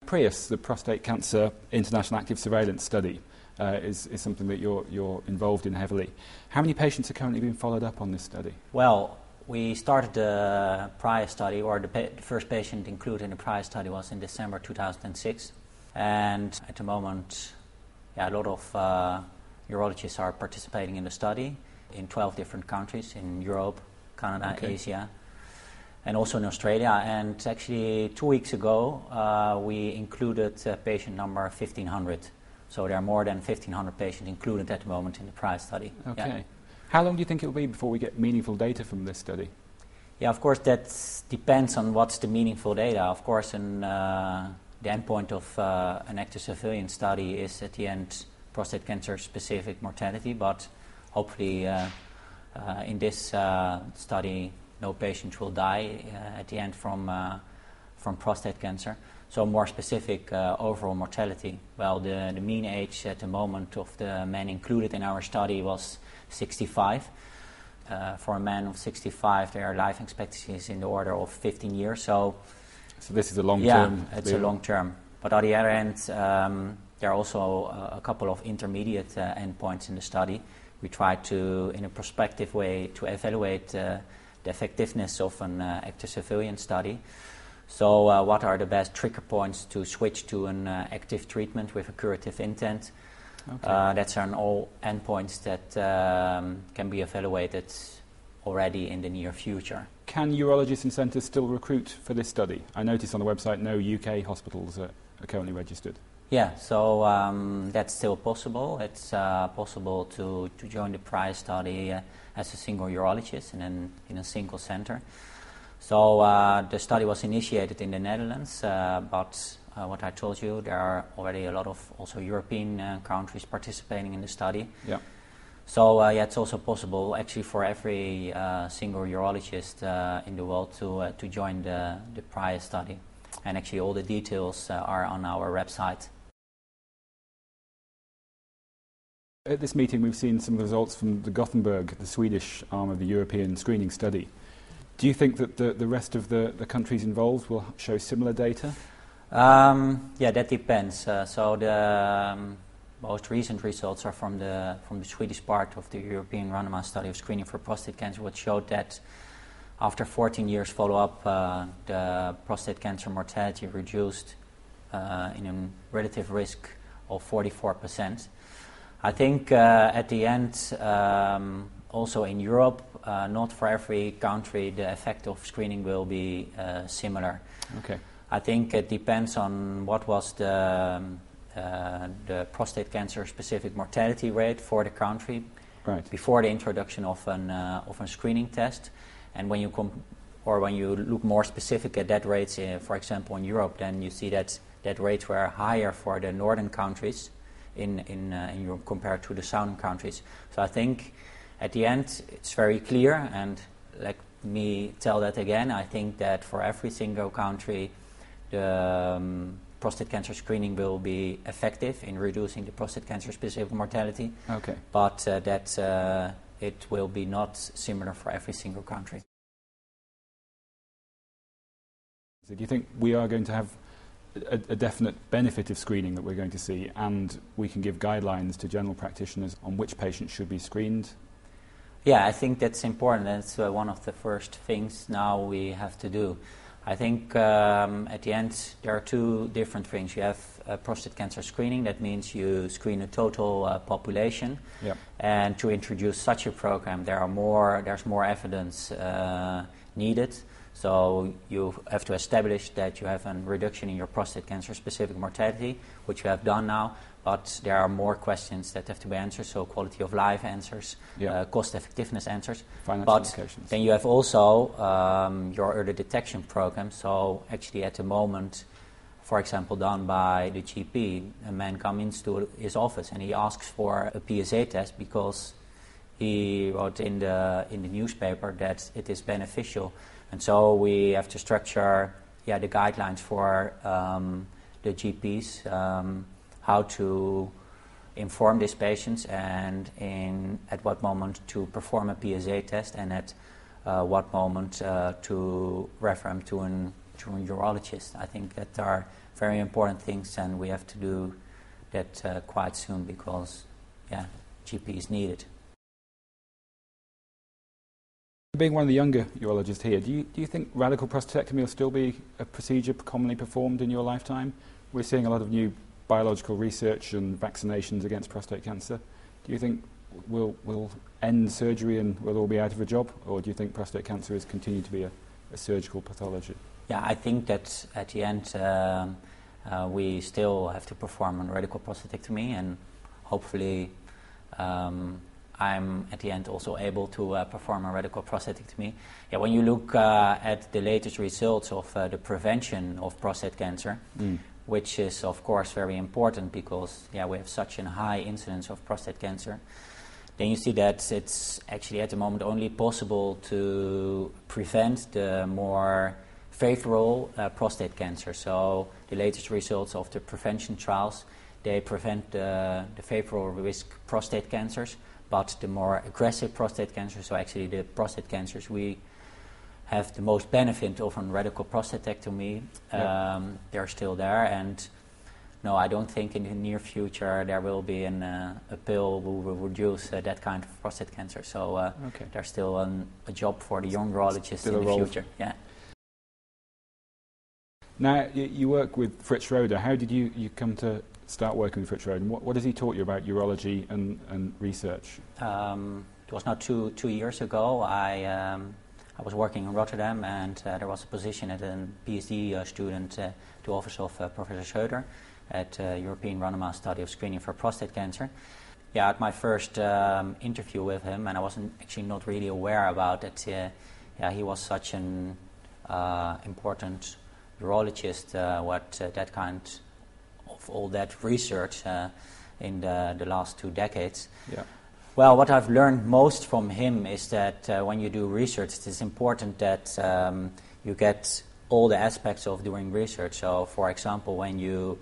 PRIUS, the Prostate Cancer International Active Surveillance Study, is something that you're involved in heavily. How many patients are currently being followed up on this study? Well, we started the PRIUS study, or the first patient included in the PRIUS study was in December 2006. And at the moment, a lot of urologists are participating in the study in 12 different countries in Europe, Canada, Asia, and also in Australia. And actually 2 weeks ago, we included patient number 1,500. So there are more than 1,500 patients included at the moment in the PRIUS study. Okay. Yeah. How long do you think it will be before we get meaningful data from this study? Yeah, of course, that depends on what's the meaningful data. Of course, the endpoint of an active surveillance study is at the end prostate cancer specific mortality, but hopefully in this study no patient will die at the end from prostate cancer. So more specific overall mortality. Well, the mean age at the moment of the men included in our study was 65. For a man of 65, their life expectancy is in the order of 15 years. So this is a long-term... Yeah, it's a long-term. But on the other end, there are also a couple of intermediate endpoints in the study. We try to, in a prospective way, to evaluate the effectiveness of an active surveillance study. So what are the best trigger points to switch to an active treatment with a curative intent? Okay. That's on all endpoints that can be evaluated already in the near future. Can urologists and centres still recruit for this study? I noticed on the website no UK hospitals are currently registered. Yeah, so that's still possible. It's possible to join the PRIUS study as a single urologist in a single centre. So the study was initiated in the Netherlands, but what I told you, there are already a lot of also European countries participating in the study. Yeah. So it's also possible actually for every single urologist in the world to join the PRIUS study. And actually all the details are on our website. At this meeting we've seen some of the results from the Gothenburg, the Swedish arm of the European screening study. Do you think that the rest of the countries involved will show similar data? Yeah, that depends. So the most recent results are from the Swedish part of the European randomized study of screening for prostate cancer, which showed that after 14 years follow-up, the prostate cancer mortality reduced in a relative risk of 44%. I think at the end, also in Europe, not for every country the effect of screening will be similar. Okay. I think it depends on what was the prostate cancer specific mortality rate for the country before the introduction of a screening test, and when you look more specific at that rates, for example in Europe, then you see that rates were higher for the northern countries in Europe compared to the southern countries. So I think at the end it's very clear, and let me tell that again, I think that for every single country the prostate cancer screening will be effective in reducing the prostate cancer specific mortality. Okay. But that it will be not similar for every single country. So do you think we are going to have a definite benefit of screening that we're going to see, and we can give guidelines to general practitioners on which patients should be screened? Yeah, I think that's important. That's one of the first things now we have to do. I think at the end there are two different things. You have prostate cancer screening. That means you screen a total population. Yep. And to introduce such a program, there's more evidence needed. So you have to establish that you have a reduction in your prostate cancer specific mortality, which you have done now, but there are more questions that have to be answered, so quality of life answers, cost effectiveness answers. Financial implications. Then you have also your early detection program. So actually at the moment, for example, done by the GP, a man comes into his office and he asks for a PSA test because he wrote in the newspaper that it is beneficial. And so we have to structure the guidelines for the GPs, how to inform these patients and at what moment to perform a PSA test, and at what moment to refer them to an urologists. I think that are very important things, and we have to do that quite soon because, GP is needed. Being one of the younger urologists here, do you think radical prostatectomy will still be a procedure commonly performed in your lifetime? We're seeing a lot of new biological research and vaccinations against prostate cancer. Do you think we'll end surgery and we'll all be out of a job, or do you think prostate cancer is continue to be a surgical pathology? Yeah, I think that at the end we still have to perform a radical prostatectomy, and hopefully I'm at the end also able to perform a radical prostatectomy. Yeah, when you look at the latest results of the prevention of prostate cancer, which is of course very important because we have such a high incidence of prostate cancer, then you see that it's actually at the moment only possible to prevent the more favorable prostate cancer. So the latest results of the prevention trials, they prevent the favorable risk prostate cancers, but the more aggressive prostate cancer, so actually the prostate cancers we have the most benefit of a radical prostatectomy, they're still there. And no, I don't think in the near future there will be a pill who will reduce that kind of prostate cancer. So there's still a job for the young urologists in the future. Yeah. Now, you work with Fritz Roeder. How did you come to start working with Fritz Roeder? And what has he taught you about urology and research? It was now two years ago. I was working in Rotterdam, and there was a position as a PhD student to office of Professor Schroeder at European randomized study of screening for prostate cancer. Yeah, at my first interview with him, and I wasn't actually not really aware about it. He was such an important urologist. That kind of all that research in the last 2 decades. Yeah. Well, what I've learned most from him is that when you do research, it is important that you get all the aspects of doing research. So, for example, when you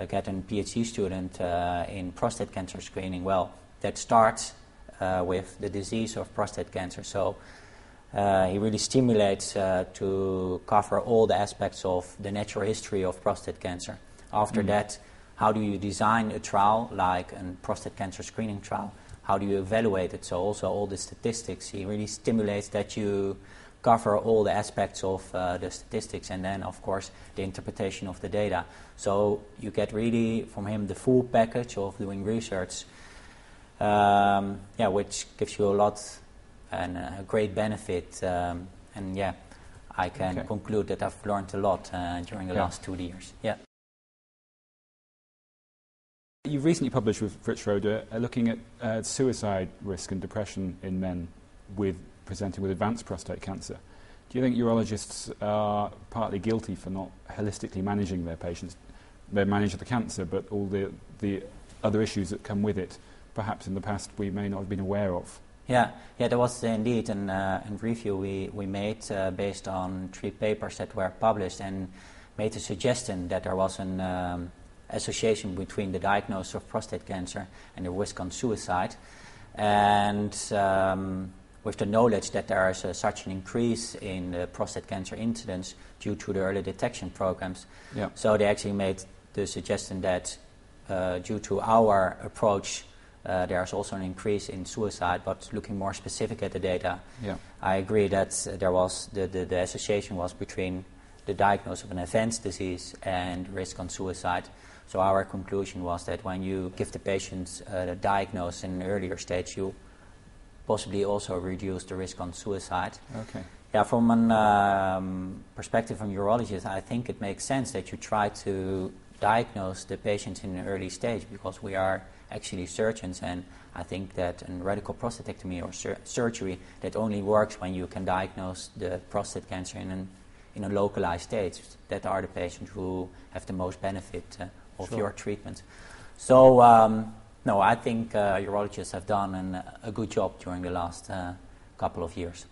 get a PhD student in prostate cancer screening, well, that starts with the disease of prostate cancer. So he really stimulates to cover all the aspects of the natural history of prostate cancer. After that, how do you design a trial like a prostate cancer screening trial? How do you evaluate it? So also all the statistics. He really stimulates that you cover all the aspects of the statistics, and then, of course, the interpretation of the data. So you get really from him the full package of doing research, which gives you a lot and a great benefit. I can conclude that I've learned a lot during the last 2 years. Yeah. You've recently published with Fritz Roeder looking at suicide risk and depression in men presenting with advanced prostate cancer. Do you think urologists are partly guilty for not holistically managing their patients? They manage the cancer, but all the other issues that come with it, perhaps in the past we may not have been aware of. Yeah, there was indeed a review we made based on 3 papers that were published, and made a suggestion that there was an association between the diagnosis of prostate cancer and the risk on suicide. And with the knowledge that there is such an increase in the prostate cancer incidence due to the early detection programs, so they actually made the suggestion that due to our approach, there's also an increase in suicide. But looking more specific at the data, I agree that there was the association was between the diagnosis of an advanced disease and risk on suicide. So our conclusion was that when you give the patients a diagnosis in an earlier stage, you possibly also reduce the risk on suicide. Okay. Yeah, from a perspective of urologist, I think it makes sense that you try to diagnose the patients in an early stage, because we are actually surgeons, and I think that a radical prostatectomy or surgery that only works when you can diagnose the prostate cancer in a localized stage. That are the patients who have the most benefit of your treatment. So, I think urologists have done a good job during the last couple of years.